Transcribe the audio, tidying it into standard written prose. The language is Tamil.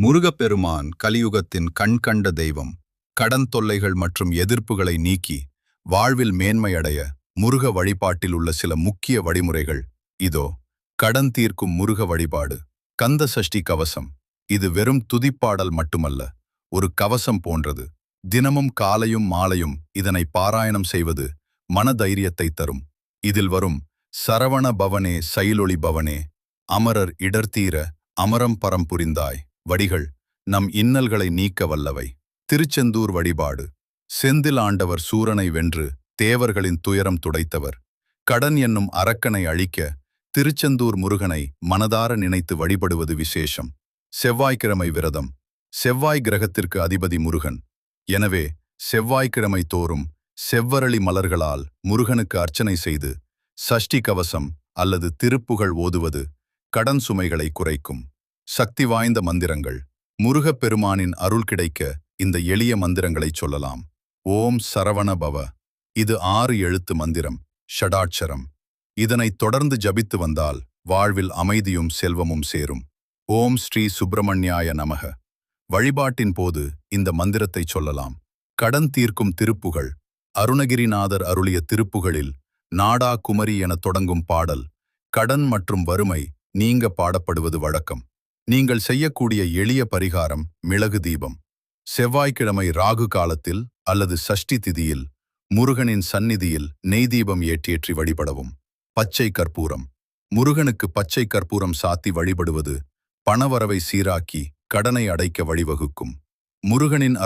முருகப்பெருமான் கலியுகத்தின் கண்கண்ட தெய்வம். கடன் தொல்லைகள் மற்றும் எதிர்ப்புகளை நீக்கி வாழ்வில் மேன்மையடைய முருக வழிபாட்டில் உள்ள சில முக்கிய வழிமுறைகள் இதோ. கடன் தீர்க்கும் முருக வழிபாடு. கந்த சஷ்டி கவசம். இது வெறும் துதிப்பாடல் மட்டுமல்ல, ஒரு கவசம் போன்றது. தினமும் காலையும் மாலையும் இதனை பாராயணம் செய்வது மனதைரியத்தை தரும். இதில் வரும் சரவண பவனே சைலொளி பவனே, அமரர் இடர்தீர அமரம் பரம் புரிந்தாய் வடிகள் நம் இன்னல்களை நீக்க வல்லவை. திருச்செந்தூர் வழிபாடு. செந்தில் ஆண்டவர் சூரனை வென்று தேவர்களின் துயரம் துடைத்தவர். கடன் என்னும் அரக்கனை அழிக்க திருச்செந்தூர் முருகனை மனதார நினைத்து வழிபடுவது விசேஷம். செவ்வாய்க்கிழமை விரதம். செவ்வாய் கிரகத்திற்கு அதிபதி முருகன். எனவே செவ்வாய்க்கிழமை தோறும் செவ்வரளி மலர்களால் முருகனுக்கு அர்ச்சனை செய்து சஷ்டி கவசம் அல்லது திருப்புகழ் ஓதுவது கடன் சுமைகளை குறைக்கும். சக்தி வாய்ந்த மந்திரங்கள். முருகப் பெருமானின் அருள் கிடைக்க இந்த எளிய மந்திரங்களை சொல்லலாம். ஓம் சரவண பவ. இது 6 எழுத்து மந்திரம், ஷடாட்சரம். இதனை தொடர்ந்து ஜபித்து வந்தால் வாழ்வில் அமைதியும் செல்வமும் சேரும். ஓம் ஸ்ரீ சுப்பிரமணியாய நமக. வழிபாட்டின் போது இந்த மந்திரத்தை சொல்லலாம். கடன் தீர்க்கும் திருப்புகழ். அருணகிரிநாதர் அருளிய திருப்புகழில் நாடா குமரி என தொடங்கும் பாடல் கடன் மற்றும் வறுமை நீங்க பாடப்படுவது வழக்கம். நீங்கள் செய்யக்கூடிய எளிய பரிகாரம் மிளகு தீபம். செவ்வாய்க்கிழமை ராகு காலத்தில் அல்லது சஷ்டி திதியில் முருகனின் சந்நிதியில் நெய் தீபம் ஏற்றி வழிபடவும். பச்சை கற்பூரம். முருகனுக்கு பச்சை கற்பூரம் சாத்தி வழிபடுவது பணவரவை சீராக்கி கடனை அடைக்க வழிவகுக்கும். முருகனின்